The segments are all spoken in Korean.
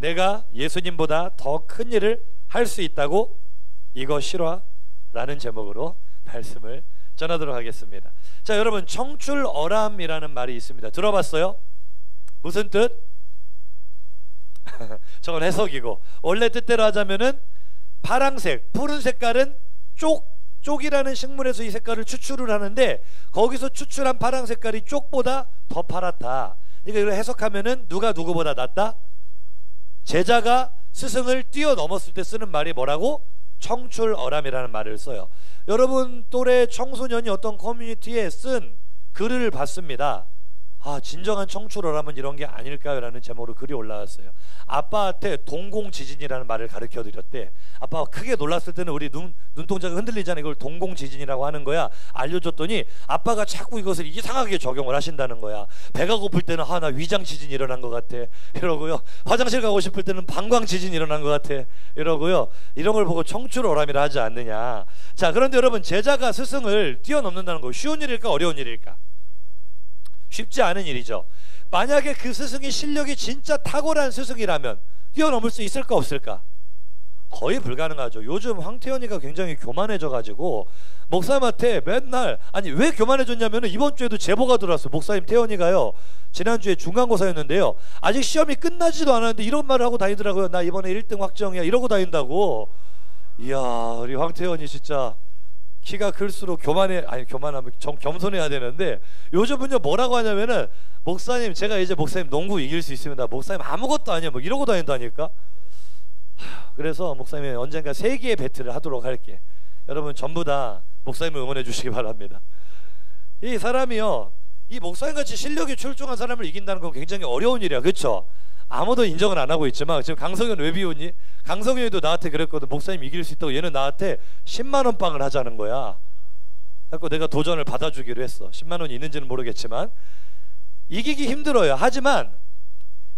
내가 예수님보다 더 큰 일을 할 수 있다고? 이거 실화라는 제목으로 말씀을 전하도록 하겠습니다. 자, 여러분, 청출어람이라는 말이 있습니다. 들어봤어요? 무슨 뜻? 저건 해석이고, 원래 뜻대로 하자면은 파랑색, 푸른 색깔은 쪽이라는 식물에서 이 색깔을 추출을 하는데, 거기서 추출한 파랑 색깔이 쪽보다 더 파랗다. 그러니까 이걸 해석하면은 누가 누구보다 낫다? 제자가 스승을 뛰어넘었을 때 쓰는 말이 뭐라고? 청출어람이라는 말을 써요. 여러분 또래 청소년이 어떤 커뮤니티에 쓴 글을 봤습니다. 아, 진정한 청출어람은 이런 게 아닐까요? 라는 제목으로 글이 올라왔어요. 아빠한테 동공지진이라는 말을 가르쳐 드렸대. 아빠가 크게 놀랐을 때는 우리 눈동자가 흔들리잖아요. 이걸 동공지진이라고 하는 거야. 알려줬더니 아빠가 자꾸 이것을 이상하게 적용을 하신다는 거야. 배가 고플 때는 나 위장지진이 일어난 것 같아 이러고요. 화장실 가고 싶을 때는 방광지진이 일어난 것 같아 이러고요. 이런 걸 보고 청출어람이라 하지 않느냐. 자, 그런데 여러분, 제자가 스승을 뛰어넘는다는 거 쉬운 일일까 어려운 일일까? 쉽지 않은 일이죠. 만약에 그 스승이 실력이 진짜 탁월한 스승이라면 뛰어넘을 수 있을까 없을까? 거의 불가능하죠. 요즘 황태현이가 굉장히 교만해져 가지고 목사님한테 맨날, 아니 왜 교만해졌냐면 이번 주에도 제보가 들어왔어요. 목사님 태현이가요, 지난주에 중간고사였는데요, 아직 시험이 끝나지도 않았는데 이런 말을 하고 다니더라고요. 나 이번에 1등 확정이야 이러고 다닌다고. 이야, 우리 황태현이 진짜 키가 클수록 교만하면 겸손해야 되는데, 요즘은요 뭐라고 하냐면은, 목사님 제가 이제 목사님 농구 이길 수 있습니다. 목사님 아무것도 아니야 뭐 이러고 다닌다니까. 그래서 목사님이 언젠가 세계의 배틀을 하도록 할게. 여러분 전부 다 목사님을 응원해 주시기 바랍니다. 이 사람이요, 이 목사님같이 실력이 출중한 사람을 이긴다는 건 굉장히 어려운 일이야. 그렇죠? 아무도 인정을 안 하고 있지만 지금 강성현 왜 비웃니? 강성현이도 나한테 그랬거든. 목사님 이길 수 있다고. 얘는 나한테 10만원 빵을 하자는 거야. 그래서 내가 도전을 받아주기로 했어. 10만원이 있는지는 모르겠지만 이기기 힘들어요. 하지만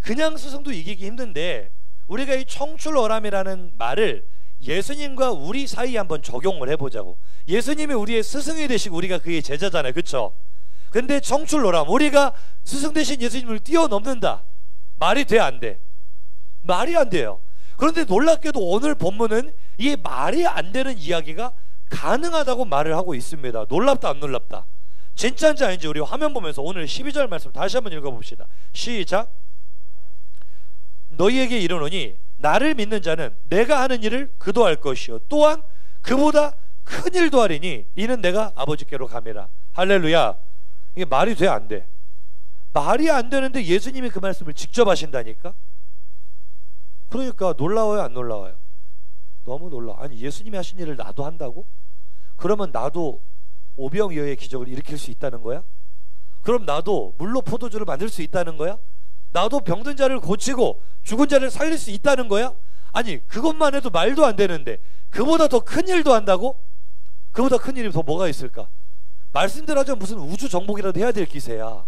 그냥 스승도 이기기 힘든데, 우리가 이 청출어람이라는 말을 예수님과 우리 사이에 한번 적용을 해보자고. 예수님이 우리의 스승이 되시고 우리가 그의 제자잖아요. 그쵸? 근데 청출어람, 우리가 스승 대신 예수님을 뛰어넘는다. 말이 돼 안 돼? 말이 안 돼요. 그런데 놀랍게도 오늘 본문은 이 말이 안 되는 이야기가 가능하다고 말을 하고 있습니다. 놀랍다 안 놀랍다? 진짜인지 아닌지 우리 화면 보면서 오늘 12절 말씀 다시 한번 읽어봅시다. 시작. 너희에게 이르노니 나를 믿는 자는 내가 하는 일을 그도 할 것이요 또한 그보다 큰 일도 하리니 이는 내가 아버지께로 가미라. 할렐루야. 이게 말이 돼 안 돼? 말이 안 되는데 예수님이 그 말씀을 직접 하신다니까? 그러니까 놀라워요 안 놀라워요? 너무 놀라워. 아니 예수님이 하신 일을 나도 한다고? 그러면 나도 오병이어의 기적을 일으킬 수 있다는 거야? 그럼 나도 물로 포도주를 만들 수 있다는 거야? 나도 병든 자를 고치고 죽은 자를 살릴 수 있다는 거야? 아니 그것만 해도 말도 안 되는데 그보다 더 큰 일도 한다고? 그보다 큰 일이 더 뭐가 있을까? 말씀대로 하자면 무슨 우주 정복이라도 해야 될 기세야.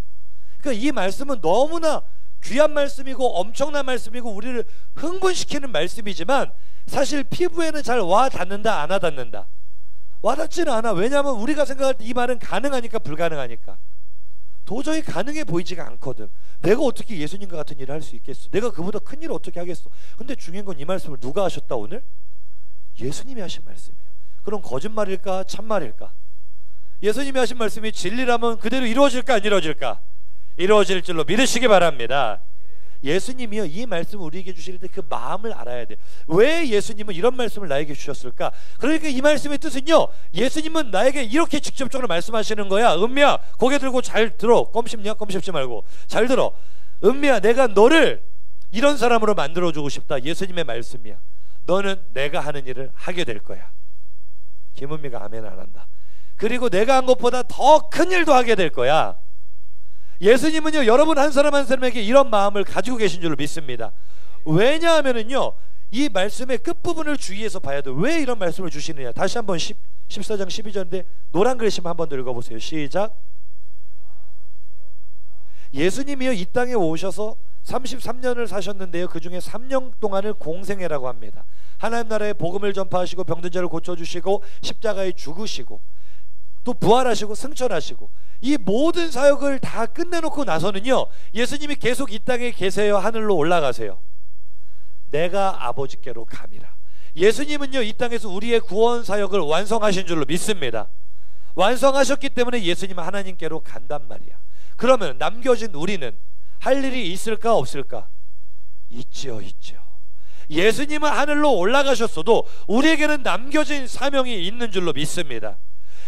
그러니까 이 말씀은 너무나 귀한 말씀이고 엄청난 말씀이고 우리를 흥분시키는 말씀이지만 사실 피부에는 잘 와닿는다 안 와닿는다? 와닿지는 않아. 왜냐하면 우리가 생각할 때 이 말은 가능하니까 불가능하니까. 도저히 가능해 보이지가 않거든. 내가 어떻게 예수님과 같은 일을 할 수 있겠어? 내가 그보다 큰 일을 어떻게 하겠어? 근데 중요한 건 이 말씀을 누가 하셨다 오늘? 예수님이 하신 말씀이야. 그럼 거짓말일까 참말일까? 예수님이 하신 말씀이 진리라면 그대로 이루어질까 안 이루어질까? 이루어질 줄로 믿으시기 바랍니다. 예수님이요 이 말씀을 우리에게 주실 때 그 마음을 알아야 돼. 왜 예수님은 이런 말씀을 나에게 주셨을까? 그러니까 이 말씀의 뜻은요, 예수님은 나에게 이렇게 직접적으로 말씀하시는 거야. 은미야 고개 들고 잘 들어. 껌 씹냐? 껌 씹지 말고 잘 들어. 은미야 내가 너를 이런 사람으로 만들어주고 싶다. 예수님의 말씀이야. 너는 내가 하는 일을 하게 될 거야. 김은미가 아멘 안 한다. 그리고 내가 한 것보다 더 큰 일도 하게 될 거야. 예수님은요 여러분 한 사람 한 사람에게 이런 마음을 가지고 계신 줄로 믿습니다. 왜냐하면은요 이 말씀의 끝부분을 주의해서 봐야 돼. 왜 이런 말씀을 주시느냐? 다시 한번 14장 12절인데 노란 글씨만 한번 더 읽어보세요. 시작. 예수님이요 이 땅에 오셔서 33년을 사셨는데요 그 중에 3년 동안을 공생애라고 합니다. 하나님 나라의 복음을 전파하시고 병든 자를 고쳐주시고 십자가에 죽으시고 또 부활하시고 승천하시고 이 모든 사역을 다 끝내놓고 나서는요 예수님이 계속 이 땅에 계세요? 하늘로 올라가세요? 내가 아버지께로 감이라. 예수님은요 이 땅에서 우리의 구원 사역을 완성하신 줄로 믿습니다. 완성하셨기 때문에 예수님은 하나님께로 간단 말이야. 그러면 남겨진 우리는 할 일이 있을까 없을까? 있지요, 있죠. 예수님은 하늘로 올라가셨어도 우리에게는 남겨진 사명이 있는 줄로 믿습니다.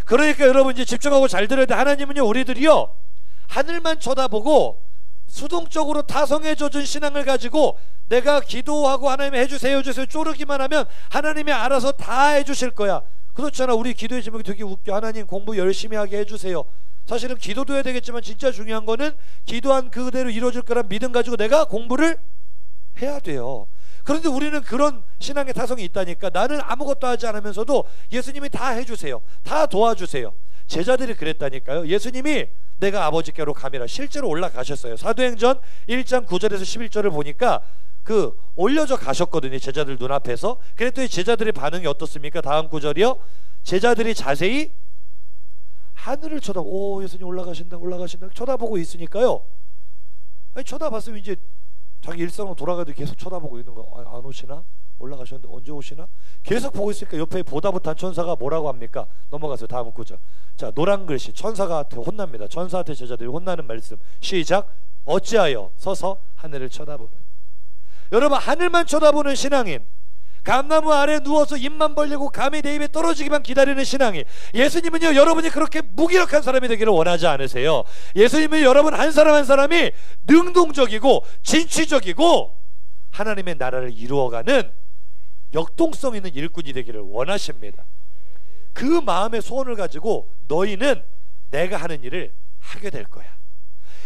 그러니까 여러분 이제 집중하고 잘 들어야 돼. 하나님은요 우리들이요 하늘만 쳐다보고 수동적으로 타성해져준 신앙을 가지고 내가 기도하고 하나님 해주세요 해주세요 쪼르기만 하면 하나님이 알아서 다 해주실 거야. 그렇잖아. 우리 기도의 제목이 되게 웃겨. 하나님 공부 열심히 하게 해주세요. 사실은 기도도 해야 되겠지만 진짜 중요한 거는 기도한 그대로 이루어질 거란 믿음 가지고 내가 공부를 해야 돼요. 그런데 우리는 그런 신앙의 타성이 있다니까. 나는 아무것도 하지 않으면서도 예수님이 다 해주세요. 다 도와주세요. 제자들이 그랬다니까요. 예수님이 내가 아버지께로 감이라 실제로 올라가셨어요. 사도행전 1장 9절에서 11절을 보니까 그 올려져 가셨거든요. 제자들 눈앞에서. 그랬더니 제자들의 반응이 어떻습니까? 다음 구절이요. 제자들이 자세히 하늘을 쳐다보고 오 예수님 올라가신다 쳐다보고 있으니까요. 아니 쳐다봤으면 이제 자기 일상으로 돌아가도 계속 쳐다보고 있는 거. 안 오시나? 올라가셨는데 언제 오시나? 계속 보고 있으니까 옆에 보다 못한 천사가 뭐라고 합니까? 넘어가세요. 다음 구절. 자, 노란 글씨. 천사한테 혼납니다. 천사한테 제자들이 혼나는 말씀. 시작. 어찌하여 서서 하늘을 쳐다보는. 여러분 하늘만 쳐다보는 신앙인, 감나무 아래 누워서 입만 벌리고 감이 내 입에 떨어지기만 기다리는 신앙인. 예수님은요 여러분이 그렇게 무기력한 사람이 되기를 원하지 않으세요. 예수님은 여러분 한 사람 한 사람이 능동적이고 진취적이고 하나님의 나라를 이루어가는 역동성 있는 일꾼이 되기를 원하십니다. 그 마음의 소원을 가지고 너희는 내가 하는 일을 하게 될 거야.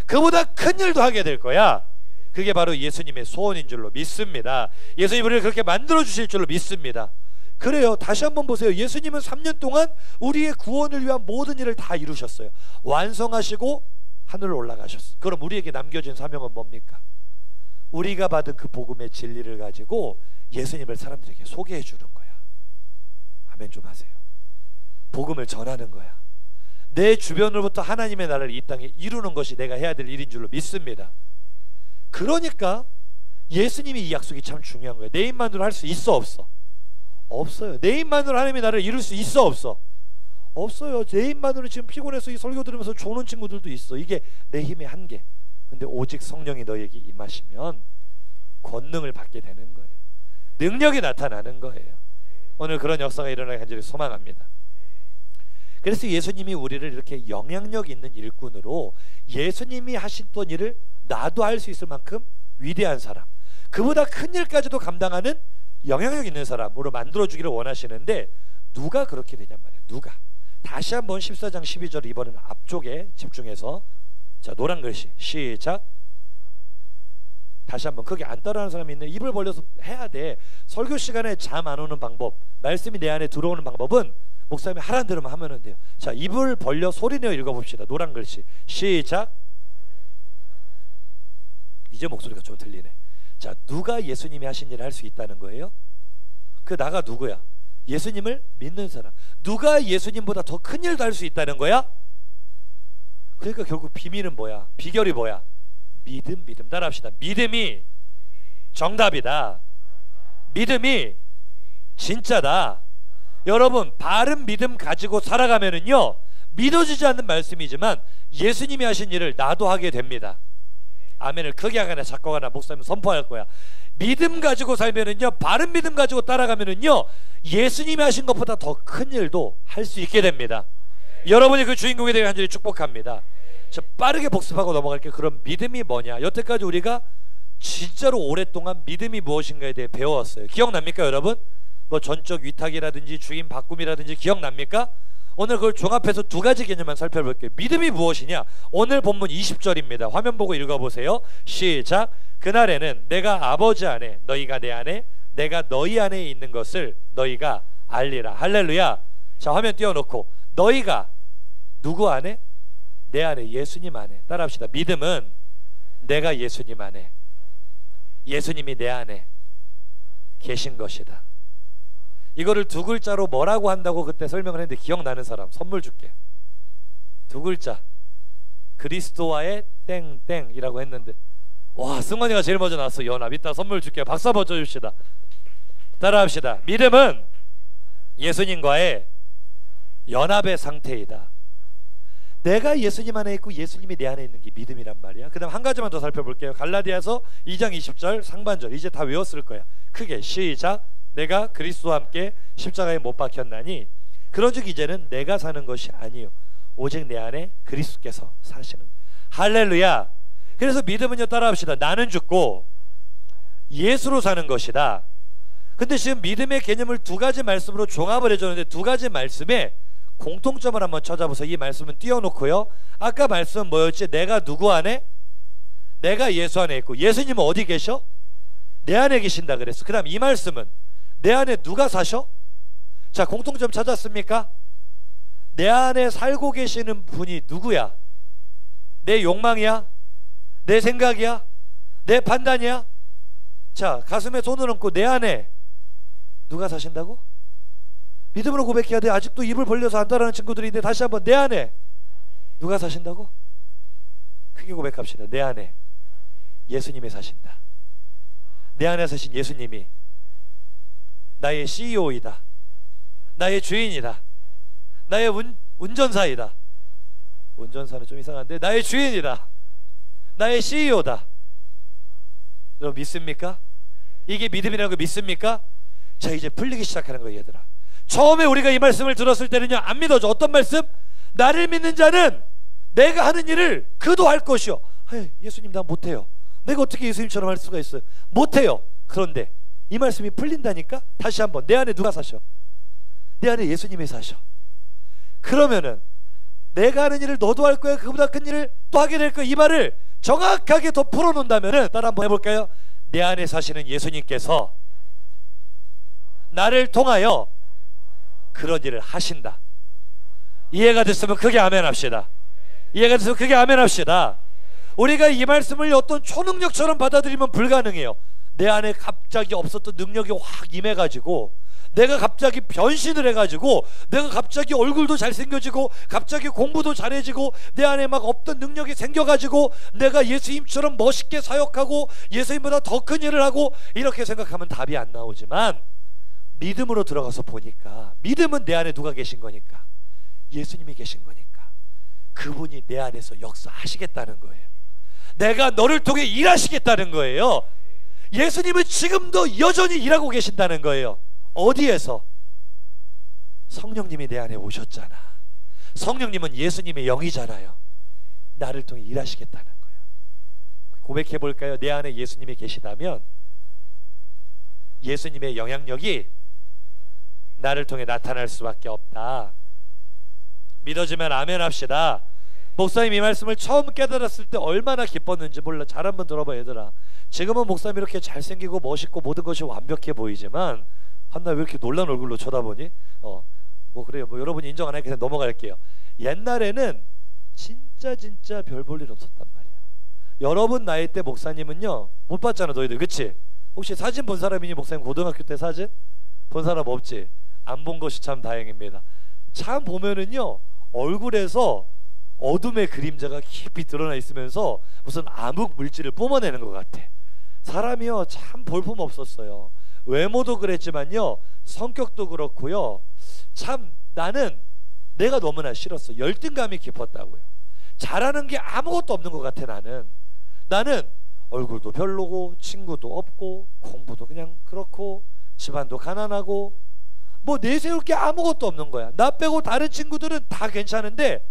그보다 큰 일도 하게 될 거야. 그게 바로 예수님의 소원인 줄로 믿습니다. 예수님이 우리를 그렇게 만들어 주실 줄로 믿습니다. 그래요. 다시 한번 보세요. 예수님은 3년 동안 우리의 구원을 위한 모든 일을 다 이루셨어요. 완성하시고 하늘로 올라가셨어요. 그럼 우리에게 남겨진 사명은 뭡니까? 우리가 받은 그 복음의 진리를 가지고 예수님을 사람들에게 소개해 주는 거야. 아멘 좀 하세요. 복음을 전하는 거야. 내 주변으로부터 하나님의 나라를 이 땅에 이루는 것이 내가 해야 될 일인 줄로 믿습니다. 그러니까 예수님이 이 약속이 참 중요한 거예요. 내 힘만으로 할 수 있어 없어? 없어요. 내 힘만으로 하나님의 나라를 이룰 수 있어 없어? 없어요. 내 힘만으로 지금 피곤해서 이 설교 들으면서 조는 친구들도 있어. 이게 내 힘의 한계. 근데 오직 성령이 너에게 임하시면 권능을 받게 되는 거예요. 능력이 나타나는 거예요. 오늘 그런 역사가 일어나길 간절히 소망합니다. 그래서 예수님이 우리를 이렇게 영향력 있는 일꾼으로 예수님이 하셨던 일을 나도 할 수 있을 만큼 위대한 사람, 그보다 큰 일까지도 감당하는 영향력 있는 사람으로 만들어주기를 원하시는데 누가 그렇게 되냔 말이에요. 누가? 다시 한번 14장 12절 이번에는 앞쪽에 집중해서 자 노란 글씨 시작. 다시 한번 크게 안 따라하는 사람이 있네. 입을 벌려서 해야 돼. 설교 시간에 잠 안 오는 방법, 말씀이 내 안에 들어오는 방법은 목사님이 하라는 대로만 하면 돼요. 자 입을 벌려 소리내어 읽어봅시다. 노란 글씨 시작. 이제 목소리가 좀 들리네. 자 누가 예수님이 하신 일을 할 수 있다는 거예요? 그 나가 누구야? 예수님을 믿는 사람. 누가 예수님보다 더 큰 일도 할 수 있다는 거야? 그러니까 결국 비밀은 뭐야? 비결이 뭐야? 믿음. 따라합시다. 믿음이 정답이다. 믿음이 진짜다. 여러분 바른 믿음 가지고 살아가면은요 믿어지지 않는 말씀이지만 예수님이 하신 일을 나도 하게 됩니다. 아멘을 크게 하거나 작고 하나 목사님 선포할 거야. 믿음 가지고 살면은요, 바른 믿음 가지고 따라가면은요, 예수님이 하신 것보다 더 큰 일도 할 수 있게 됩니다. 여러분이 그 주인공이 되길 간절히 축복합니다. 자, 빠르게 복습하고 넘어갈게요. 그럼 믿음이 뭐냐? 여태까지 우리가 진짜로 오랫동안 믿음이 무엇인가에 대해 배워왔어요. 기억납니까 여러분? 뭐 전적 위탁이라든지 주인 바꿈이라든지 기억납니까? 오늘 그걸 종합해서 두 가지 개념만 살펴볼게요. 믿음이 무엇이냐? 오늘 본문 20절입니다. 화면 보고 읽어보세요. 시작. 그날에는 내가 아버지 안에 너희가 내 안에 내가 너희 안에 있는 것을 너희가 알리라. 할렐루야. 자 화면 띄워놓고 너희가 누구 안에? 내 안에, 예수님 안에. 따라합시다. 믿음은 내가 예수님 안에, 예수님이 내 안에 계신 것이다. 이거를 두 글자로 뭐라고 한다고 그때 설명을 했는데 기억나는 사람 선물 줄게. 두 글자. 그리스도와의 땡땡이라고 했는데 와, 승관이가 제일 먼저 나왔어. 연합. 이따 선물 줄게요. 박수 한번 쳐줍시다. 따라합시다. 믿음은 예수님과의 연합의 상태이다. 내가 예수님 안에 있고 예수님이 내 안에 있는 게 믿음이란 말이야. 그 다음 한 가지만 더 살펴볼게요. 갈라디아서 2장 20절 상반절. 이제 다 외웠을 거야. 크게 시작. 내가 그리스도와 함께 십자가에 못 박혔나니 그런즉 이제는 내가 사는 것이 아니요 오직 내 안에 그리스도께서 사시는. 할렐루야. 그래서 믿음은요, 따라합시다. 나는 죽고 예수로 사는 것이다. 근데 지금 믿음의 개념을 두 가지 말씀으로 종합을 해줬는데 두 가지 말씀에 공통점을 한번 찾아보세요. 이 말씀은 띄워놓고요. 아까 말씀은 뭐였지? 내가 누구 안에? 내가 예수 안에 있고 예수님은 어디 계셔? 내 안에 계신다 그랬어. 그 다음 이 말씀은 내 안에 누가 사셔? 자, 공통점 찾았습니까? 내 안에 살고 계시는 분이 누구야? 내 욕망이야? 내 생각이야? 내 판단이야? 자, 가슴에 손을 얹고 내 안에 누가 사신다고? 믿음으로 고백해야 돼. 아직도 입을 벌려서 안 따라하는 친구들이 있는데 다시 한번 내 안에 누가 사신다고? 크게 고백합시다. 내 안에 예수님이 사신다. 내 안에 사신 예수님이 나의 CEO이다. 나의 주인이다. 나의 운전사이다. 운전사는 좀 이상한데 나의 주인이다. 나의 CEO다. 여러분 믿습니까? 이게 믿음이라고 믿습니까? 자, 이제 풀리기 시작하는 거예요, 얘들아. 처음에 우리가 이 말씀을 들었을 때는요, 안 믿어져. 어떤 말씀? 나를 믿는 자는 내가 하는 일을 그도 할 것이요. 예수님 나 못해요. 내가 어떻게 예수님처럼 할 수가 있어요? 못해요. 그런데 이 말씀이 풀린다니까? 다시 한번 내 안에 누가 사셔? 내 안에 예수님이 사셔. 그러면은 내가 하는 일을 너도 할 거야. 그보다 큰 일을 또 하게 될 거야. 이 말을 정확하게 더 풀어놓는다면은 따라 한번 해볼까요? 내 안에 사시는 예수님께서 나를 통하여 그런 일을 하신다. 이해가 됐으면 크게 아멘 합시다. 이해가 됐으면 크게 아멘 합시다. 우리가 이 말씀을 어떤 초능력처럼 받아들이면 불가능해요. 내 안에 갑자기 없었던 능력이 확 임해가지고 내가 갑자기 변신을 해가지고 내가 갑자기 얼굴도 잘생겨지고 갑자기 공부도 잘해지고 내 안에 막 없던 능력이 생겨가지고 내가 예수님처럼 멋있게 사역하고 예수님보다 더 큰 일을 하고 이렇게 생각하면 답이 안 나오지만 믿음으로 들어가서 보니까 믿음은 내 안에 누가 계신 거니까 예수님이 계신 거니까 그분이 내 안에서 역사하시겠다는 거예요. 내가 너를 통해 일하시겠다는 거예요. 예수님은 지금도 여전히 일하고 계신다는 거예요. 어디에서? 성령님이 내 안에 오셨잖아. 성령님은 예수님의 영이잖아요. 나를 통해 일하시겠다는 거예요. 고백해 볼까요? 내 안에 예수님이 계시다면 예수님의 영향력이 나를 통해 나타날 수밖에 없다. 믿어지면 아멘 합시다. 목사님 이 말씀을 처음 깨달았을 때 얼마나 기뻤는지 몰라. 잘 한번 들어봐 얘들아. 지금은 목사님 이렇게 잘생기고 멋있고 모든 것이 완벽해 보이지만 한나 왜 이렇게 놀란 얼굴로 쳐다보니? 뭐 그래요. 뭐 여러분이 인정 안 하니까 그냥 넘어갈게요. 옛날에는 진짜 별 볼 일 없었단 말이야. 여러분 나이 때 목사님은요 못 봤잖아 너희들. 그치? 혹시 사진 본 사람이니? 목사님 고등학교 때 사진 본 사람 없지? 안 본 것이 참 다행입니다. 참 보면은요 얼굴에서 어둠의 그림자가 깊이 드러나 있으면서 무슨 암흑 물질을 뿜어내는 것 같아. 사람이요 참 볼품 없었어요. 외모도 그랬지만요 성격도 그렇고요. 참 나는 내가 너무나 싫었어. 열등감이 깊었다고요. 잘하는 게 아무것도 없는 것 같아. 나는 얼굴도 별로고 친구도 없고 공부도 그냥 그렇고 집안도 가난하고 뭐 내세울 게 아무것도 없는 거야. 나 빼고 다른 친구들은 다 괜찮은데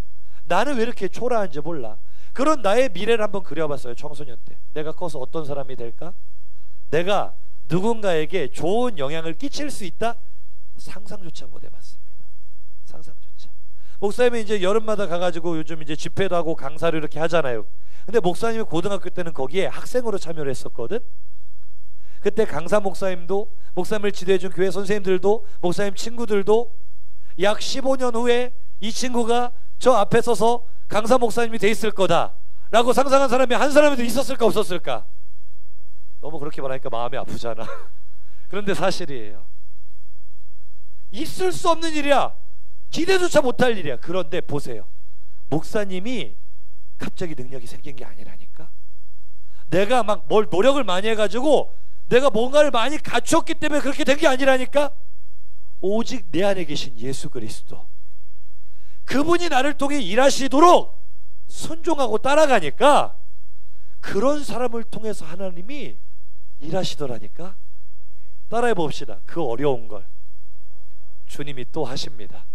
나는 왜 이렇게 초라한지 몰라. 그런 나의 미래를 한번 그려봤어요. 청소년 때 내가 커서 어떤 사람이 될까? 내가 누군가에게 좋은 영향을 끼칠 수 있다? 상상조차 못 해봤습니다. 상상조차. 목사님이 이제 여름마다 가가지고 요즘 이제 집회도 하고 강사를 이렇게 하잖아요. 근데 목사님이 고등학교 때는 거기에 학생으로 참여를 했었거든. 그때 강사 목사님도 목사님을 지도해준 교회 선생님들도 목사님 친구들도 약 15년 후에 이 친구가 저 앞에 서서 강사 목사님이 돼 있을 거다 라고 상상한 사람이 한 사람이라도 있었을까 없었을까? 너무 그렇게 말하니까 마음이 아프잖아. 그런데 사실이에요. 있을 수 없는 일이야. 기대조차 못할 일이야. 그런데 보세요. 목사님이 갑자기 능력이 생긴 게 아니라니까. 내가 막 뭘 노력을 많이 해가지고 내가 뭔가를 많이 갖췄기 때문에 그렇게 된 게 아니라니까. 오직 내 안에 계신 예수 그리스도, 그분이 나를 통해 일하시도록 순종하고 따라가니까 그런 사람을 통해서 하나님이 일하시더라니까. 따라해 봅시다. 그 어려운 걸 주님이 또 하십니다.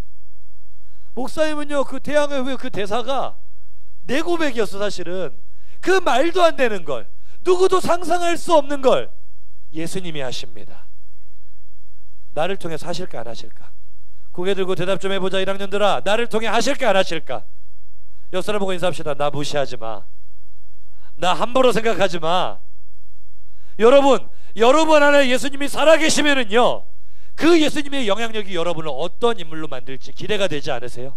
목사님은요, 그 태양의 후예 그 대사가 내 고백이었어. 사실은 그 말도 안 되는 걸, 누구도 상상할 수 없는 걸 예수님이 하십니다. 나를 통해서 하실까 안 하실까? 고개 들고 대답 좀 해보자. 1학년들아, 나를 통해 하실까 안 하실까? 옆 사람 보고 인사합시다. 나 무시하지 마. 나 함부로 생각하지 마. 여러분 안에 예수님이 살아계시면은요, 그 예수님의 영향력이 여러분을 어떤 인물로 만들지 기대가 되지 않으세요?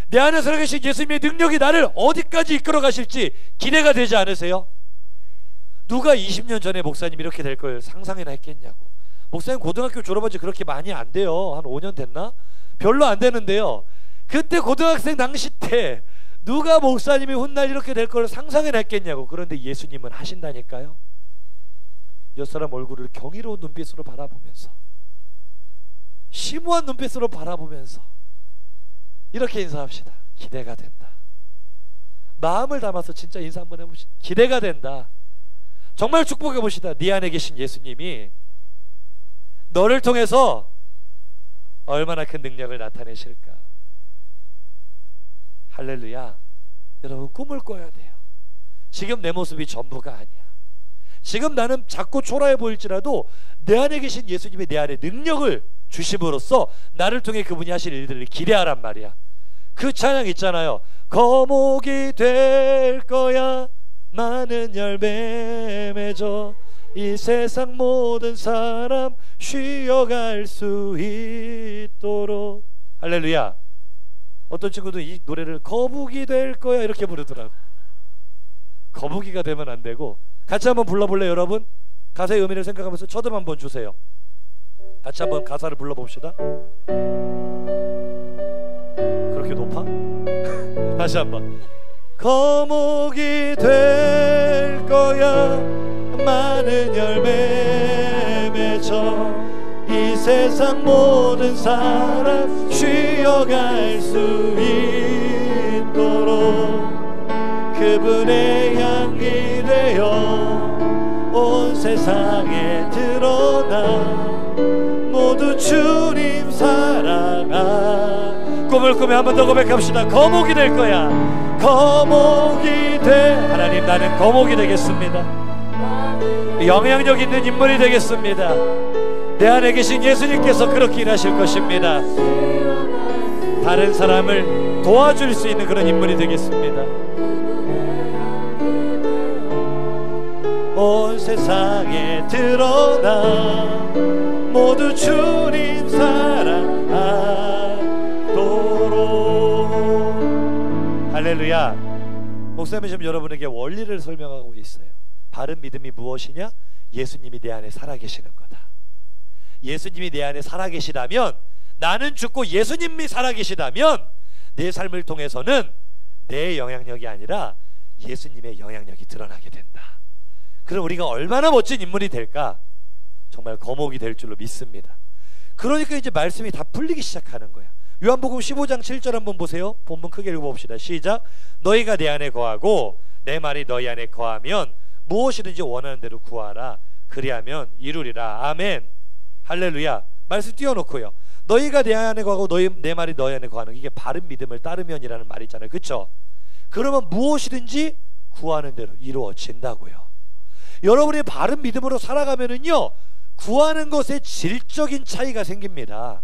내 안에 살아계신 예수님의 능력이 나를 어디까지 이끌어 가실지 기대가 되지 않으세요? 누가 20년 전에 목사님 이렇게 될 걸 상상이나 했겠냐고. 목사님 고등학교 졸업한 지 그렇게 많이 안 돼요. 한 5년 됐나? 별로 안 되는데요, 그때 고등학생 당시 때 누가 목사님이 훗날 이렇게 될 걸 상상이나 했겠냐고. 그런데 예수님은 하신다니까요. 옆 사람 얼굴을 경이로운 눈빛으로 바라보면서, 심오한 눈빛으로 바라보면서 이렇게 인사합시다. 기대가 된다. 마음을 담아서 진짜 인사 한번 해봅시다. 기대가 된다. 정말 축복해 봅시다. 네 안에 계신 예수님이 너를 통해서 얼마나 큰 능력을 나타내실까. 할렐루야. 여러분, 꿈을 꿔야 돼요. 지금 내 모습이 전부가 아니야. 지금 나는 작고 초라해 보일지라도 내 안에 계신 예수님이 내 안에 능력을 주심으로써 나를 통해 그분이 하실 일들을 기대하란 말이야. 그 찬양 있잖아요. 거목이 될 거야, 많은 열매 맺어 이 세상 모든 사람 쉬어갈 수 있도록. 할렐루야. 어떤 친구도 이 노래를 거북이 될 거야 이렇게 부르더라고. 거북이가 되면 안 되고, 같이 한번 불러볼래요 여러분? 가사의 의미를 생각하면서 첫음 한번 주세요. 같이 한번 가사를 불러봅시다. 그렇게 높아? 다시 한번. 거목이 될 거야, 많은 열매 맺어 이 세상 모든 사람 쉬어갈 수 있도록 그분의 향기 되어 온 세상에 드러나 모두 주님 사랑하. 꿈을 꾸며 한 번 더 고백합시다. 거목이 될 거야. 거목이 돼. 하나님, 나는 거목이 되겠습니다. 영향력 있는 인물이 되겠습니다. 내 안에 계신 예수님께서 그렇게 일하실 것입니다. 다른 사람을 도와줄 수 있는 그런 인물이 되겠습니다. 온 세상에 드러나 모두 주님 사랑하도록. 할렐루야. 목사님이 지금 여러분에게 원리를 설명하고 있어요. 바른 믿음이 무엇이냐? 예수님이 내 안에 살아계시는 거다. 예수님이 내 안에 살아계시다면, 나는 죽고 예수님이 살아계시다면 내 삶을 통해서는 내 영향력이 아니라 예수님의 영향력이 드러나게 된다. 그럼 우리가 얼마나 멋진 인물이 될까? 정말 거목이 될 줄로 믿습니다. 그러니까 이제 말씀이 다 풀리기 시작하는 거야. 요한복음 15장 7절 한번 보세요. 본문 크게 읽어봅시다. 시작. 너희가 내 안에 거하고 내 말이 너희 안에 거하면 무엇이든지 원하는 대로 구하라. 그리하면 이루리라. 아멘. 할렐루야. 말씀 띄워놓고요. 너희가 내 안에 거하고 내 말이 너희 안에 거하는, 이게 바른 믿음을 따르면이라는 말이 있잖아요. 그쵸? 그러면 무엇이든지 구하는 대로 이루어진다고요. 여러분이 바른 믿음으로 살아가면은요, 구하는 것에 질적인 차이가 생깁니다.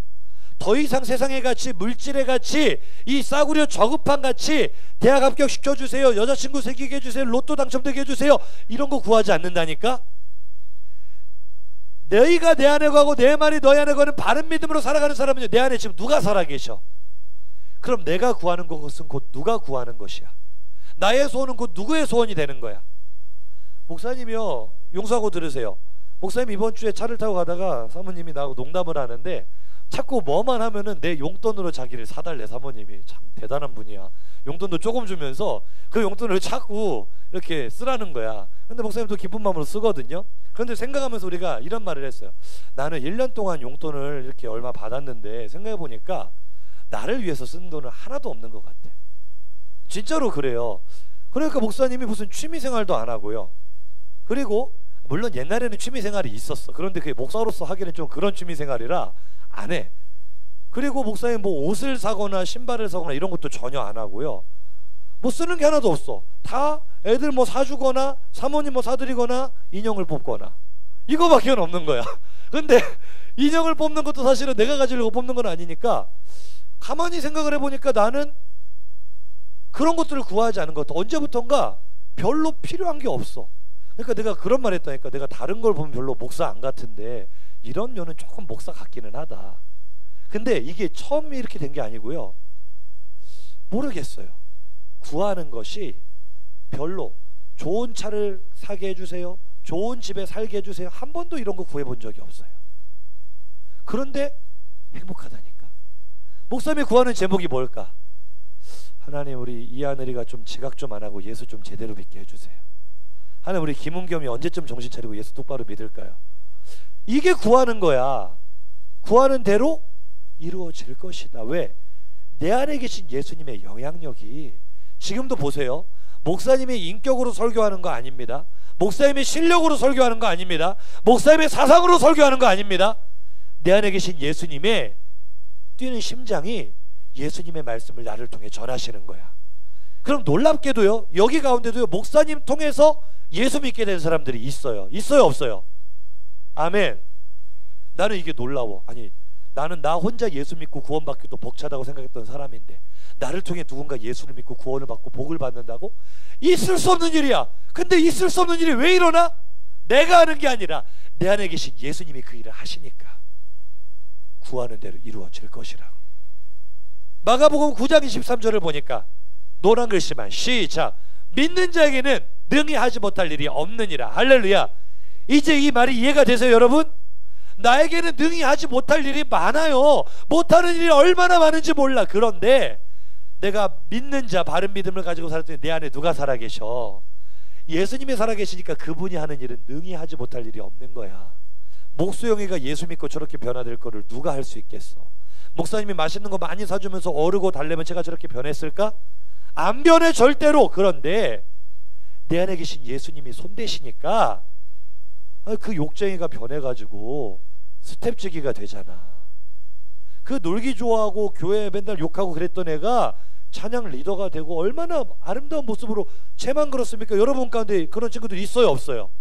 더 이상 세상의 가치, 물질의 가치, 이 싸구려 저급한 가치, 대학 합격 시켜주세요, 여자친구 생기게 해주세요, 로또 당첨되게 해주세요, 이런 거 구하지 않는다니까. 너희가 내 안에 거하고 내 말이 너희 안에 거는 바른 믿음으로 살아가는 사람은요, 내 안에 지금 누가 살아계셔? 그럼 내가 구하는 것은 곧 누가 구하는 것이야. 나의 소원은 곧 누구의 소원이 되는 거야. 목사님이요, 용서하고 들으세요. 목사님 이번 주에 차를 타고 가다가 사모님이 나하고 농담을 하는데, 자꾸 뭐만 하면은 내 용돈으로 자기를 사달래. 사모님이 참 대단한 분이야. 용돈도 조금 주면서 그 용돈을 자꾸 이렇게 쓰라는 거야. 근데 목사님도 기쁜 마음으로 쓰거든요. 그런데 생각하면서 우리가 이런 말을 했어요. 나는 1년 동안 용돈을 이렇게 얼마 받았는데 생각해보니까 나를 위해서 쓴 돈은 하나도 없는 것 같아. 진짜로 그래요. 그러니까 목사님이 무슨 취미생활도 안 하고요. 그리고 물론 옛날에는 취미생활이 있었어. 그런데 그게 목사로서 하기는 좀 그런 취미생활이라 안 해. 그리고 목사님 뭐 옷을 사거나 신발을 사거나 이런 것도 전혀 안 하고요. 뭐 쓰는 게 하나도 없어. 다 애들 뭐 사주거나 사모님 뭐 사드리거나 인형을 뽑거나 이거밖에 없는 거야. 근데 인형을 뽑는 것도 사실은 내가 가지려고 뽑는 건 아니니까 가만히 생각을 해보니까 나는 그런 것들을 구하지 않은 것 같아. 언제부턴가 별로 필요한 게 없어. 그러니까 내가 그런 말 했다니까. 내가 다른 걸 보면 별로 목사 안 같은데 이런 면은 조금 목사 같기는 하다. 근데 이게 처음 이렇게 된 게 아니고요. 모르겠어요. 구하는 것이 별로 좋은 차를 사게 해주세요, 좋은 집에 살게 해주세요, 한 번도 이런 거 구해본 적이 없어요. 그런데 행복하다니까. 목사님이 구하는 제목이 뭘까? 하나님 우리 이하늘이가 좀 지각 좀 안 하고 예수 좀 제대로 믿게 해주세요. 하나님 우리 김은겸이 언제쯤 정신 차리고 예수 똑바로 믿을까요? 이게 구하는 거야. 구하는 대로 이루어질 것이다. 왜? 내 안에 계신 예수님의 영향력이 지금도 보세요. 목사님이 인격으로 설교하는 거 아닙니다. 목사님의 실력으로 설교하는 거 아닙니다. 목사님의 사상으로 설교하는 거 아닙니다. 내 안에 계신 예수님의 뛰는 심장이 예수님의 말씀을 나를 통해 전하시는 거야. 그럼 놀랍게도요, 여기 가운데도요, 목사님 통해서 예수 믿게 된 사람들이 있어요. 있어요, 없어요? 아멘. 나는 이게 놀라워. 아니, 나는 나 혼자 예수 믿고 구원받기도 벅차다고 생각했던 사람인데 나를 통해 누군가 예수를 믿고 구원을 받고 복을 받는다고? 있을 수 없는 일이야. 근데 있을 수 없는 일이 왜 일어나? 내가 하는 게 아니라 내 안에 계신 예수님이 그 일을 하시니까 구하는 대로 이루어질 것이라고. 마가복음 9장 23절을 보니까 노란 글씨만 시작. 믿는 자에게는 능히 하지 못할 일이 없느니라. 할렐루야. 이제 이 말이 이해가 되세요, 여러분? 나에게는 능히 하지 못할 일이 많아요. 못하는 일이 얼마나 많은지 몰라. 그런데 내가 믿는 자, 바른 믿음을 가지고 살았더니 내 안에 누가 살아계셔? 예수님이 살아계시니까 그분이 하는 일은 능히 하지 못할 일이 없는 거야. 목수영이가 예수 믿고 저렇게 변화될 거를 누가 할 수 있겠어? 목사님이 맛있는 거 많이 사주면서 어르고 달래면 제가 저렇게 변했을까? 안 변해, 절대로. 그런데 내 안에 계신 예수님이 손대시니까 그 욕쟁이가 변해가지고 스텝지기가 되잖아. 그 놀기 좋아하고 교회에 맨날 욕하고 그랬던 애가 찬양 리더가 되고 얼마나 아름다운 모습으로 쟤만 그렇습니까? 여러분 가운데 그런 친구들 있어요, 없어요?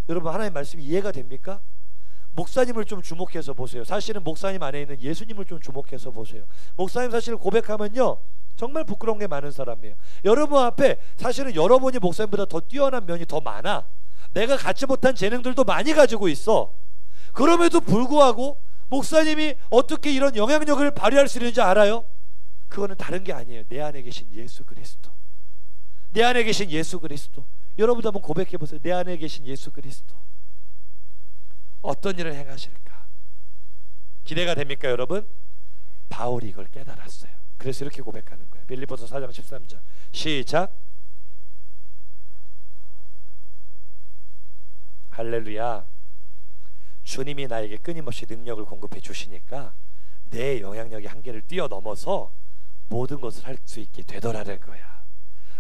여러분 하나님 말씀이 이해가 됩니까? 목사님을 좀 주목해서 보세요. 사실은 목사님 안에 있는 예수님을 좀 주목해서 보세요. 목사님 사실 고백하면요 정말 부끄러운 게 많은 사람이에요. 여러분 앞에 사실은 여러분이 목사님보다 더 뛰어난 면이 더 많아. 내가 갖지 못한 재능들도 많이 가지고 있어. 그럼에도 불구하고 목사님이 어떻게 이런 영향력을 발휘할 수 있는지 알아요? 그거는 다른 게 아니에요. 내 안에 계신 예수 그리스도. 내 안에 계신 예수 그리스도. 여러분도 한번 고백해 보세요. 내 안에 계신 예수 그리스도 어떤 일을 행하실까? 기대가 됩니까, 여러분? 바울이 이걸 깨달았어요. 그래서 이렇게 고백하는 거예요. 빌립보서 4장 13절 시작. 할렐루야. 주님이 나에게 끊임없이 능력을 공급해 주시니까 내 영향력의 한계를 뛰어넘어서 모든 것을 할 수 있게 되더라는 거야.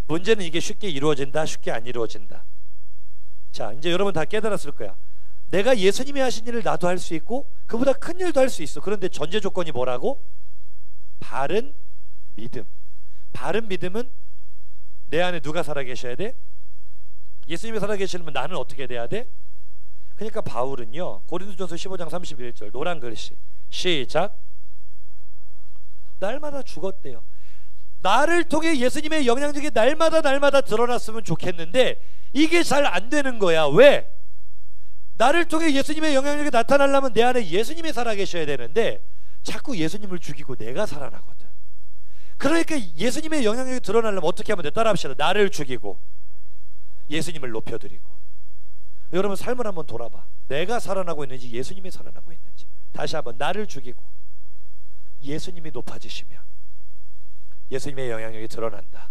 문제는 이게 쉽게 이루어진다, 쉽게 안 이루어진다. 자, 이제 여러분 다 깨달았을 거야. 내가 예수님이 하신 일을 나도 할 수 있고 그보다 큰 일도 할 수 있어. 그런데 전제 조건이 뭐라고? 바른 믿음. 바른 믿음은 내 안에 누가 살아계셔야 돼? 예수님이 살아계시려면 나는 어떻게 돼야 돼? 그러니까 바울은요 고린도전서 15장 31절 노란 글씨 시작. 날마다 죽었대요. 나를 통해 예수님의 영향력이 날마다 드러났으면 좋겠는데 이게 잘 안 되는 거야. 왜? 나를 통해 예수님의 영향력이 나타나려면 내 안에 예수님이 살아계셔야 되는데 자꾸 예수님을 죽이고 내가 살아나거든. 그러니까 예수님의 영향력이 드러나려면 어떻게 하면 돼? 따라합시다. 나를 죽이고 예수님을 높여드리고. 여러분 삶을 한번 돌아봐. 내가 살아나고 있는지 예수님이 살아나고 있는지. 다시 한번 나를 죽이고 예수님이 높아지시면 예수님의 영향력이 드러난다.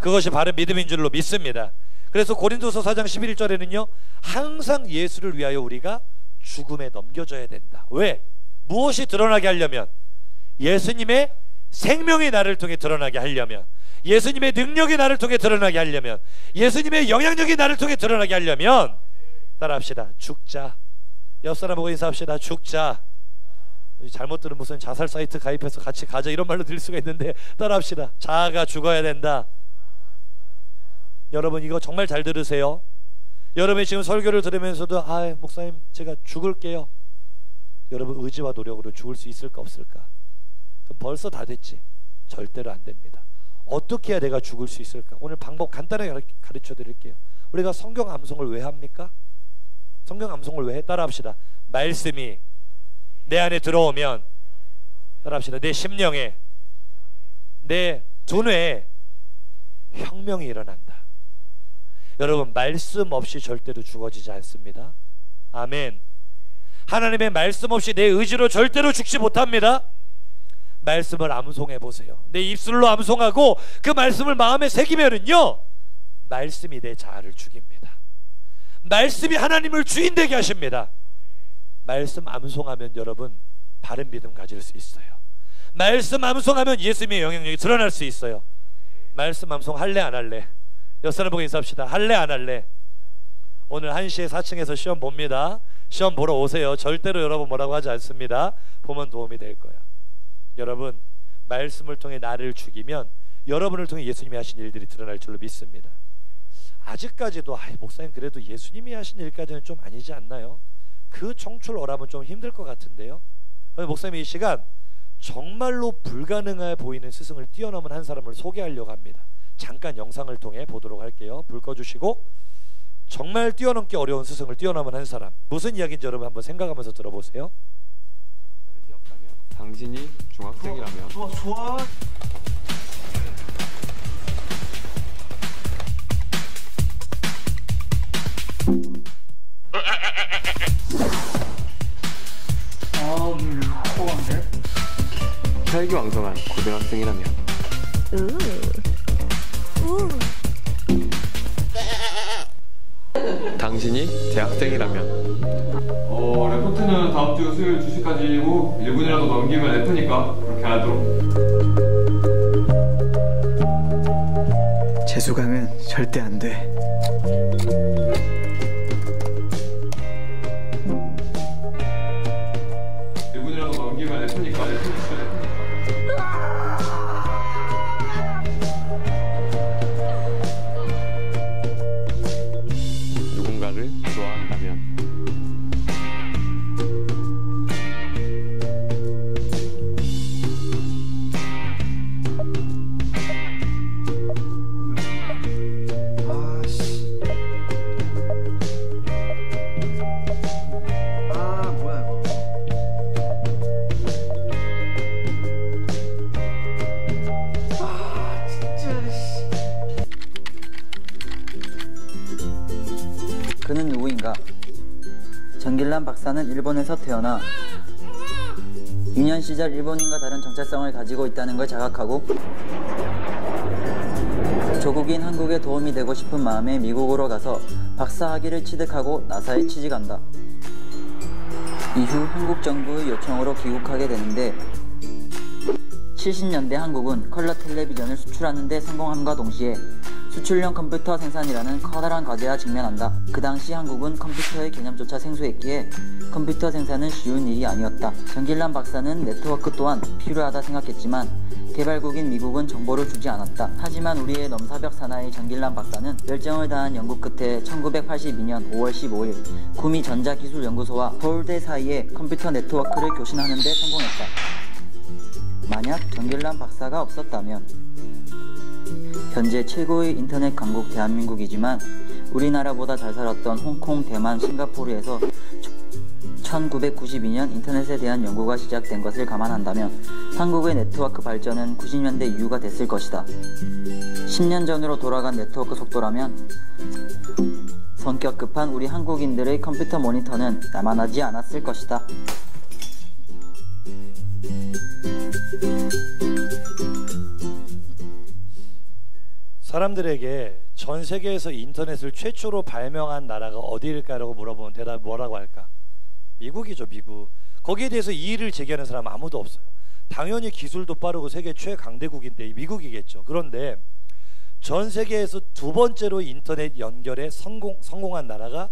그것이 바른 믿음인 줄로 믿습니다. 그래서 고린도서 4장 11절에는요 항상 예수를 위하여 우리가 죽음에 넘겨져야 된다. 왜? 무엇이 드러나게 하려면? 예수님의 생명이 나를 통해 드러나게 하려면, 예수님의 능력이 나를 통해 드러나게 하려면, 예수님의 영향력이 나를 통해 드러나게 하려면, 따라합시다. 죽자. 옆 사람 보고 인사합시다. 죽자. 잘못 들은 무슨 자살 사이트 가입해서 같이 가자 이런 말로 들릴 수가 있는데, 따라합시다. 자아가 죽어야 된다. 여러분 이거 정말 잘 들으세요. 여러분이 지금 설교를 들으면서도 목사님 제가 죽을게요. 여러분 의지와 노력으로 죽을 수 있을까 없을까? 그럼 벌써 다 됐지. 절대로 안 됩니다. 어떻게 해야 내가 죽을 수 있을까? 오늘 방법 간단하게 가르쳐 드릴게요. 우리가 성경 암송을 왜 합니까? 성경 암송을 왜 해? 따라합시다. 말씀이 내 안에 들어오면, 따라합시다. 내 심령에, 내 두뇌에 혁명이 일어난다. 여러분 말씀 없이 절대로 죽어지지 않습니다. 아멘. 하나님의 말씀 없이 내 의지로 절대로 죽지 못합니다. 말씀을 암송해 보세요. 내 입술로 암송하고 그 말씀을 마음에 새기면은요 말씀이 내 자아를 죽입니다. 말씀이 하나님을 주인 되게 하십니다. 말씀 암송하면 여러분 바른 믿음 가질 수 있어요. 말씀 암송하면 예수님의 영향력이 드러날 수 있어요. 말씀 암송 할래 안 할래? 옆 사람 보고 인사합시다. 할래 안 할래? 오늘 1시에 4층에서 시험 봅니다. 시험 보러 오세요. 절대로 여러분 뭐라고 하지 않습니다. 보면 도움이 될 거야. 여러분 말씀을 통해 나를 죽이면 여러분을 통해 예수님이 하신 일들이 드러날 줄로 믿습니다. 아직까지도 목사님 그래도 예수님이 하신 일까지는 좀 아니지 않나요? 그 청출어람은 좀 힘들 것 같은데요. 목사님이 이 시간 정말로 불가능해 보이는 스승을 뛰어넘은 한 사람을 소개하려고 합니다. 잠깐 영상을 통해 보도록 할게요. 불 꺼주시고, 정말 뛰어넘기 어려운 스승을 뛰어넘은 한 사람, 무슨 이야기인지 여러분 한번 생각하면서 들어보세요. 당신이 중학생이라면 좋아. 코한데? 혈기왕성한 고등학생이라면 당신이 대학생이라면 레포트는 다음 주 수요일 2시까지고 1분이라도 넘기면 F니까 그렇게 하도록. 재수강은 절대 안 돼. 누군가를 좋아한다면 그는 누구인가? 정길란 박사는 일본에서 태어나 유년 시절 일본인과 다른 정체성을 가지고 있다는 걸 자각하고 조국인 한국에 도움이 되고 싶은 마음에 미국으로 가서 박사학위를 취득하고 나사에 취직한다. 이후 한국 정부의 요청으로 귀국하게 되는데 70년대 한국은 컬러 텔레비전을 수출하는 데 성공함과 동시에 수출용 컴퓨터 생산이라는 커다란 과제와 직면한다. 그 당시 한국은 컴퓨터의 개념조차 생소했기에 컴퓨터 생산은 쉬운 일이 아니었다. 정길란 박사는 네트워크 또한 필요하다 생각했지만 개발국인 미국은 정보를 주지 않았다. 하지만 우리의 넘사벽 사나이 정길란 박사는 열정을 다한 연구 끝에 1982년 5월 15일 구미 전자기술연구소와 서울대 사이에 컴퓨터 네트워크를 교신하는 데 성공했다. 만약 정길란 박사가 없었다면 현재 최고의 인터넷 강국 대한민국이지만 우리나라보다 잘 살았던 홍콩, 대만, 싱가포르에서 1992년 인터넷에 대한 연구가 시작된 것을 감안한다면 한국의 네트워크 발전은 90년대 이후가 됐을 것이다. 10년 전으로 돌아간 네트워크 속도라면 성격 급한 우리 한국인들의 컴퓨터 모니터는 나만하지 않았을 것이다. 사람들에게 전 세계에서 인터넷을 최초로 발명한 나라가 어디일까라고 물어보면 대답 뭐라고 할까? 미국이죠, 미국. 거기에 대해서 이의를 제기하는 사람 아무도 없어요. 당연히 기술도 빠르고 세계 최강대국인데 미국이겠죠. 그런데 전 세계에서 두 번째로 인터넷 연결에 성공한 나라가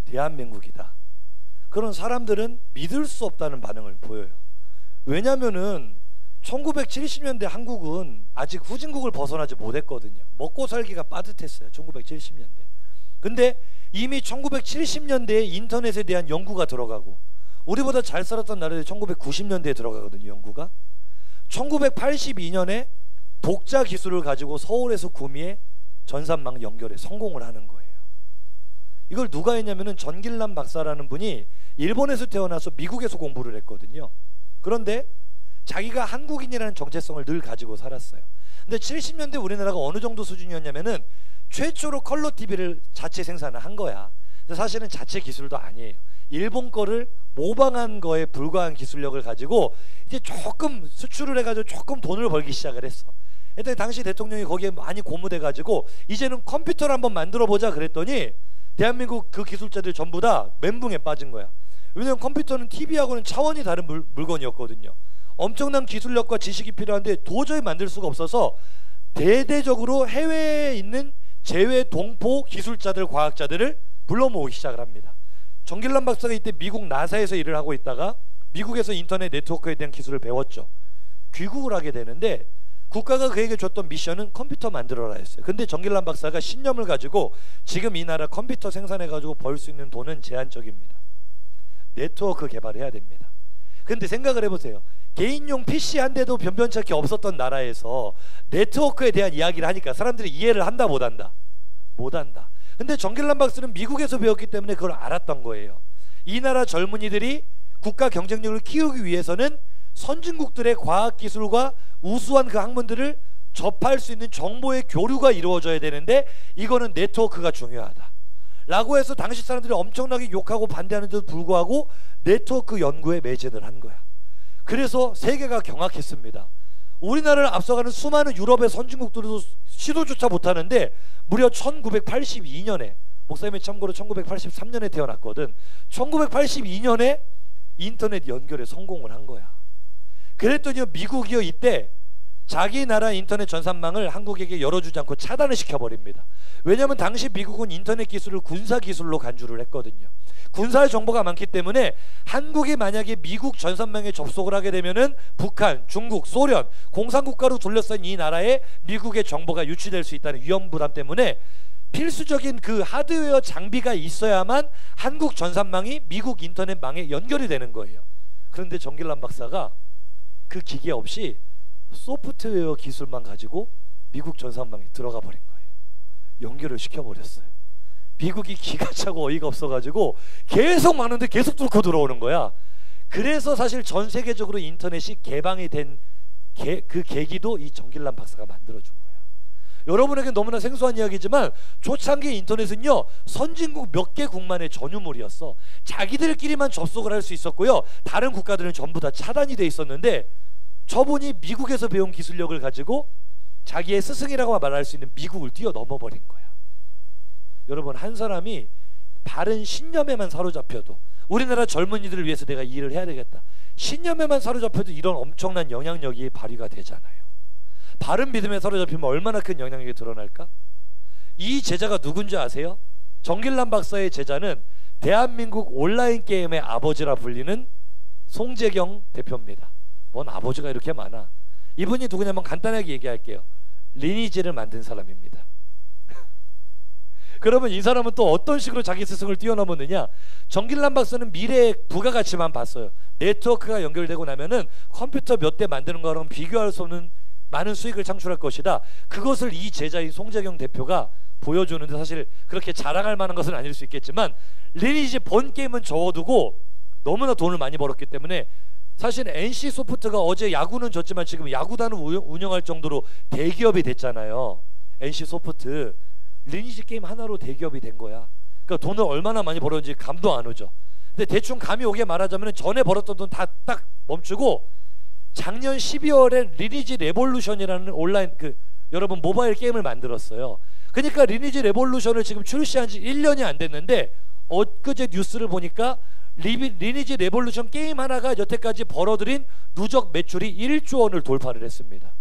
대한민국이다. 그런 사람들은 믿을 수 없다는 반응을 보여요. 왜냐면은 1970년대 한국은 아직 후진국을 벗어나지 못했거든요. 먹고 살기가 빠듯했어요. 1970년대. 근데 이미 1970년대에 인터넷에 대한 연구가 들어가고, 우리보다 잘 살았던 나라들이 1990년대에 들어가거든요. 연구가 1982년에 독자 기술을 가지고 서울에서 구미에 전산망 연결에 성공을 하는 거예요. 이걸 누가 했냐면은 전길남 박사라는 분이 일본에서 태어나서 미국에서 공부를 했거든요. 그런데 자기가 한국인이라는 정체성을 늘 가지고 살았어요. 근데 70년대 우리나라가 어느 정도 수준이었냐면은 최초로 컬러 TV를 자체 생산을 한 거야. 근데 사실은 자체 기술도 아니에요. 일본 거를 모방한 거에 불과한 기술력을 가지고 이제 조금 수출을 해가지고 조금 돈을 벌기 시작을 했어. 그랬더니 당시 대통령이 거기에 많이 고무돼가지고 이제는 컴퓨터를 한번 만들어보자 그랬더니 대한민국 그 기술자들 전부 다 멘붕에 빠진 거야. 왜냐면 컴퓨터는 TV하고는 차원이 다른 물건이었거든요. 엄청난 기술력과 지식이 필요한데 도저히 만들 수가 없어서 대대적으로 해외에 있는 제외 동포 기술자들, 과학자들을 불러 모으기 시작을 합니다. 정길남 박사가 이때 미국 나사에서 일을 하고 있다가 미국에서 인터넷 네트워크에 대한 기술을 배웠죠. 귀국을 하게 되는데 국가가 그에게 줬던 미션은 컴퓨터 만들어라 했어요. 근데 정길남 박사가 신념을 가지고 지금 이 나라 컴퓨터 생산해 가지고 벌 수 있는 돈은 제한적입니다. 네트워크 개발해야 됩니다. 근데 생각을 해보세요. 개인용 PC 한 대도 변변찮게 없었던 나라에서 네트워크에 대한 이야기를 하니까 사람들이 이해를 한다 못 한다? 못 한다. 근데 정길남 박사는 미국에서 배웠기 때문에 그걸 알았던 거예요. 이 나라 젊은이들이 국가 경쟁력을 키우기 위해서는 선진국들의 과학기술과 우수한 그 학문들을 접할 수 있는 정보의 교류가 이루어져야 되는데 이거는 네트워크가 중요하다 라고 해서 당시 사람들이 엄청나게 욕하고 반대하는데도 불구하고 네트워크 연구에 매진을 한 거야. 그래서 세계가 경악했습니다. 우리나라를 앞서가는 수많은 유럽의 선진국들도 시도조차 못하는데 무려 1982년에 목사님이 참고로 1983년에 태어났거든. 1982년에 인터넷 연결에 성공을 한 거야. 그랬더니 미국이요 이때 자기 나라 인터넷 전산망을 한국에게 열어주지 않고 차단을 시켜버립니다. 왜냐하면 당시 미국은 인터넷 기술을 군사 기술로 간주를 했거든요. 군사의 정보가 많기 때문에 한국이 만약에 미국 전산망에 접속을 하게 되면은 북한, 중국, 소련, 공산국가로 둘러싼 이 나라에 미국의 정보가 유치될 수 있다는 위험 부담 때문에 필수적인 그 하드웨어 장비가 있어야만 한국 전산망이 미국 인터넷망에 연결이 되는 거예요. 그런데 정길남 박사가 그 기계 없이 소프트웨어 기술만 가지고 미국 전산망에 들어가 버린 거예요. 연결을 시켜버렸어요. 미국이 기가 차고 어이가 없어가지고 계속 막는데 계속 뚫고 들어오는 거야. 그래서 사실 전 세계적으로 인터넷이 개방이 된 그 계기도 이 정길남 박사가 만들어준 거야. 여러분에게 너무나 생소한 이야기지만 초창기 인터넷은요 선진국 몇 개국만의 전유물이었어. 자기들끼리만 접속을 할 수 있었고요 다른 국가들은 전부 다 차단이 돼 있었는데 저분이 미국에서 배운 기술력을 가지고 자기의 스승이라고 말할 수 있는 미국을 뛰어넘어 버린 거야. 여러분 한 사람이 바른 신념에만 사로잡혀도 우리나라 젊은이들을 위해서 내가 이 일을 해야 되겠다. 신념에만 사로잡혀도 이런 엄청난 영향력이 발휘가 되잖아요. 바른 믿음에 사로잡히면 얼마나 큰 영향력이 드러날까? 이 제자가 누군지 아세요? 정길남 박사의 제자는 대한민국 온라인 게임의 아버지라 불리는 송재경 대표입니다. 뭔 아버지가 이렇게 많아. 이분이 누구냐면 간단하게 얘기할게요. 리니지를 만든 사람입니다. 그러면 이 사람은 또 어떤 식으로 자기 스승을 뛰어넘었느냐? 정길남 박사는 미래의 부가가치만 봤어요. 네트워크가 연결되고 나면은 컴퓨터 몇 대 만드는 거랑 비교할 수 없는 많은 수익을 창출할 것이다. 그것을 이 제자인 송재경 대표가 보여주는데 사실 그렇게 자랑할 만한 것은 아닐 수 있겠지만 리니지 본 게임은 접어두고 너무나 돈을 많이 벌었기 때문에 사실 NC소프트가 어제 야구는 졌지만 지금 야구단을 운영할 정도로 대기업이 됐잖아요. NC소프트 리니지 게임 하나로 대기업이 된 거야. 그러니까 돈을 얼마나 많이 벌었는지 감도 안 오죠. 근데 대충 감이 오게 말하자면 전에 벌었던 돈 다 딱 멈추고 작년 12월에 리니지 레볼루션이라는 온라인 그 여러분 모바일 게임을 만들었어요. 그러니까 리니지 레볼루션을 지금 출시한 지 1년이 안 됐는데 엊그제 뉴스를 보니까 리니지 레볼루션 게임 하나가 여태까지 벌어들인 누적 매출이 1조 원을 돌파를 했습니다.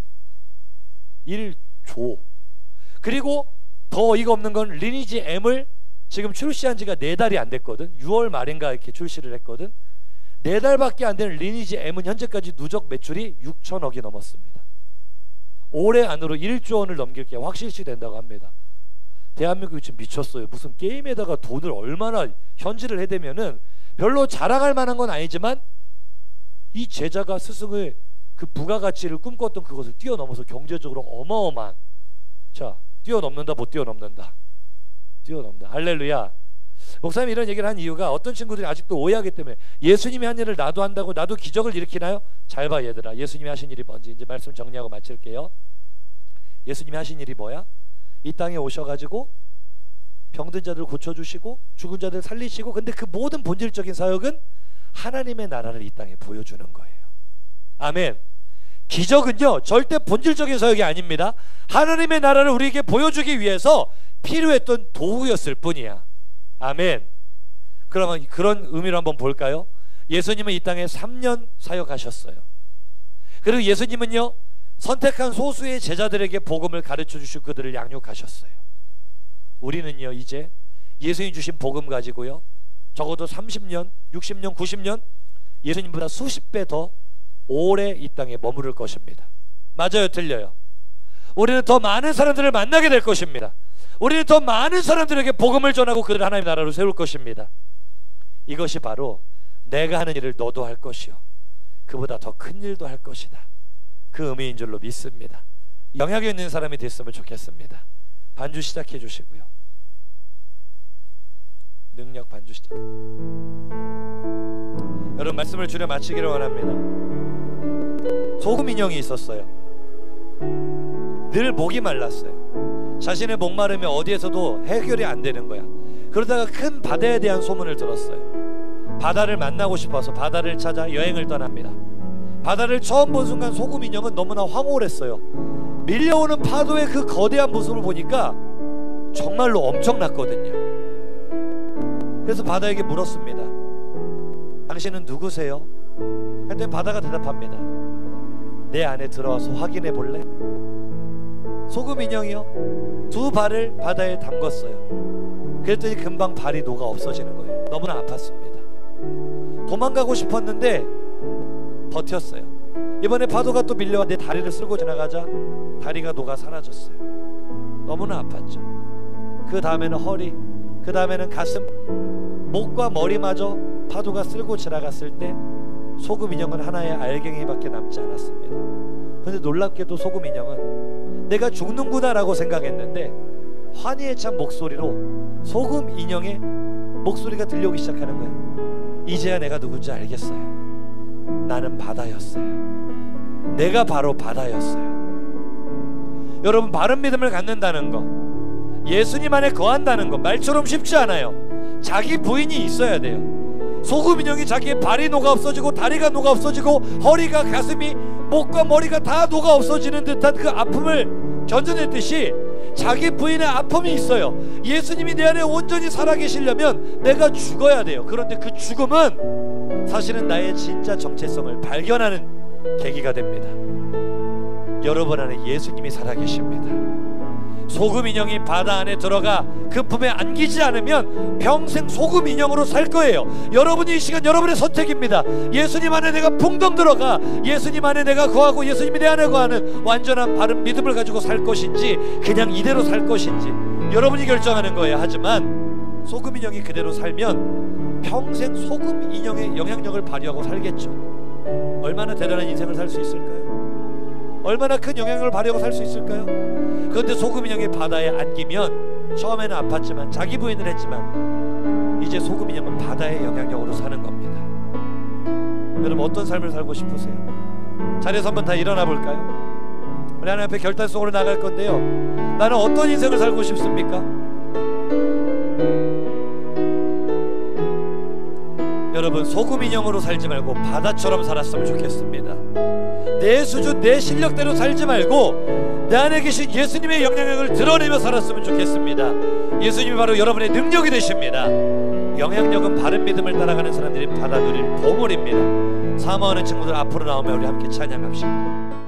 1조. 그리고 더 어이가 없는 건 리니지 M을 지금 출시한 지가 4달이 안 됐거든. 6월 말인가 이렇게 출시를 했거든. 4달밖에 안 되는 리니지 M은 현재까지 누적 매출이 6천억이 넘었습니다. 올해 안으로 1조 원을 넘길 게 확실시 된다고 합니다. 대한민국이 지금 미쳤어요. 무슨 게임에다가 돈을 얼마나 현질을 해대면은 별로 자랑할 만한 건 아니지만 이 제자가 스승의 그 부가가치를 꿈꿨던 그것을 뛰어넘어서 경제적으로 어마어마한, 자, 뛰어넘는다 못 뛰어넘는다, 뛰어넘는다. 할렐루야. 목사님 이런 얘기를 한 이유가 어떤 친구들이 아직도 오해하기 때문에 예수님이 한 일을 나도 한다고 나도 기적을 일으키나요? 잘 봐 얘들아. 예수님이 하신 일이 뭔지 이제 말씀 정리하고 마칠게요. 예수님이 하신 일이 뭐야? 이 땅에 오셔가지고 병든 자들 고쳐주시고 죽은 자들 살리시고, 근데 그 모든 본질적인 사역은 하나님의 나라를 이 땅에 보여주는 거예요. 아멘. 기적은요 절대 본질적인 사역이 아닙니다. 하나님의 나라를 우리에게 보여주기 위해서 필요했던 도구였을 뿐이야. 아멘. 그러면 그런 의미로 한번 볼까요? 예수님은 이 땅에 3년 사역하셨어요. 그리고 예수님은요 선택한 소수의 제자들에게 복음을 가르쳐 주시고 그들을 양육하셨어요. 우리는요 이제 예수님이 주신 복음 가지고요 적어도 30년, 60년, 90년 예수님보다 수십 배 더 오래 이 땅에 머무를 것입니다. 맞아요, 틀려요? 우리는 더 많은 사람들을 만나게 될 것입니다. 우리는 더 많은 사람들에게 복음을 전하고 그들을 하나님의 나라로 세울 것입니다. 이것이 바로 내가 하는 일을 너도 할 것이요 그보다 더 큰 일도 할 것이다, 그 의미인 줄로 믿습니다. 영향력 있는 사람이 됐으면 좋겠습니다. 반주 시작해 주시고요. 능력 반주 시작. 여러분 말씀을 줄여 마치기를 원합니다. 소금 인형이 있었어요. 늘 목이 말랐어요. 자신의 목마름이 어디에서도 해결이 안 되는 거야. 그러다가 큰 바다에 대한 소문을 들었어요. 바다를 만나고 싶어서 바다를 찾아 여행을 떠납니다. 바다를 처음 본 순간 소금 인형은 너무나 황홀했어요. 밀려오는 파도의 그 거대한 모습을 보니까 정말로 엄청났거든요. 그래서 바다에게 물었습니다. 당신은 누구세요? 했더니 바다가 대답합니다. 내 안에 들어와서 확인해 볼래? 소금 인형이요 2발을 바다에 담궜어요. 그랬더니 금방 발이 녹아 없어지는 거예요. 너무나 아팠습니다. 도망가고 싶었는데 버텼어요. 이번에 파도가 또 밀려와 내 다리를 쓸고 지나가자 다리가 녹아 사라졌어요. 너무나 아팠죠. 그 다음에는 허리, 그 다음에는 가슴, 목과 머리마저 파도가 쓸고 지나갔을 때 소금 인형은 하나의 알갱이밖에 남지 않았습니다. 그런데 놀랍게도 소금 인형은 내가 죽는구나 라고 생각했는데 환희에 찬 목소리로 소금 인형의 목소리가 들려오기 시작하는 거예요. 이제야 내가 누군지 알겠어요. 나는 바다였어요. 내가 바로 바다였어요. 여러분 바른 믿음을 갖는다는 거, 예수님 안에 거한다는 거 말처럼 쉽지 않아요. 자기 부인이 있어야 돼요. 소금 인형이 자기의 발이 녹아 없어지고 다리가 녹아 없어지고 허리가 가슴이 목과 머리가 다 녹아 없어지는 듯한 그 아픔을 견뎌냈듯이 자기 부인의 아픔이 있어요. 예수님이 내 안에 온전히 살아계시려면 내가 죽어야 돼요. 그런데 그 죽음은 사실은 나의 진짜 정체성을 발견하는 계기가 됩니다. 여러분 안에 예수님이 살아계십니다. 소금 인형이 바다 안에 들어가 그 품에 안기지 않으면 평생 소금 인형으로 살 거예요. 여러분이 이 시간 여러분의 선택입니다. 예수님 안에 내가 풍덩 들어가 예수님 안에 내가 거하고 예수님이 내 안에 거하는 완전한 바른 믿음을 가지고 살 것인지 그냥 이대로 살 것인지 여러분이 결정하는 거예요. 하지만 소금 인형이 그대로 살면 평생 소금 인형의 영향력을 발휘하고 살겠죠. 얼마나 대단한 인생을 살 수 있을까요? 얼마나 큰 영향력을 발휘하고 살 수 있을까요? 그런데 소금 인형이 바다에 안기면 처음에는 아팠지만 자기 부인을 했지만 이제 소금 인형은 바다의 영향력으로 사는 겁니다. 여러분 어떤 삶을 살고 싶으세요? 자리에서 한번 다 일어나 볼까요? 우리 하나님 앞에 결단 속으로 나갈 건데요. 나는 어떤 인생을 살고 싶습니까? 여러분 소금 인형으로 살지 말고 바다처럼 살았으면 좋겠습니다. 내 수준 내 실력대로 살지 말고 내 안에 계신 예수님의 영향력을 드러내며 살았으면 좋겠습니다. 예수님이 바로 여러분의 능력이 되십니다. 영향력은 바른 믿음을 따라가는 사람들이 받아들일 보물입니다. 사모하는 친구들 앞으로 나오면 우리 함께 찬양합시다.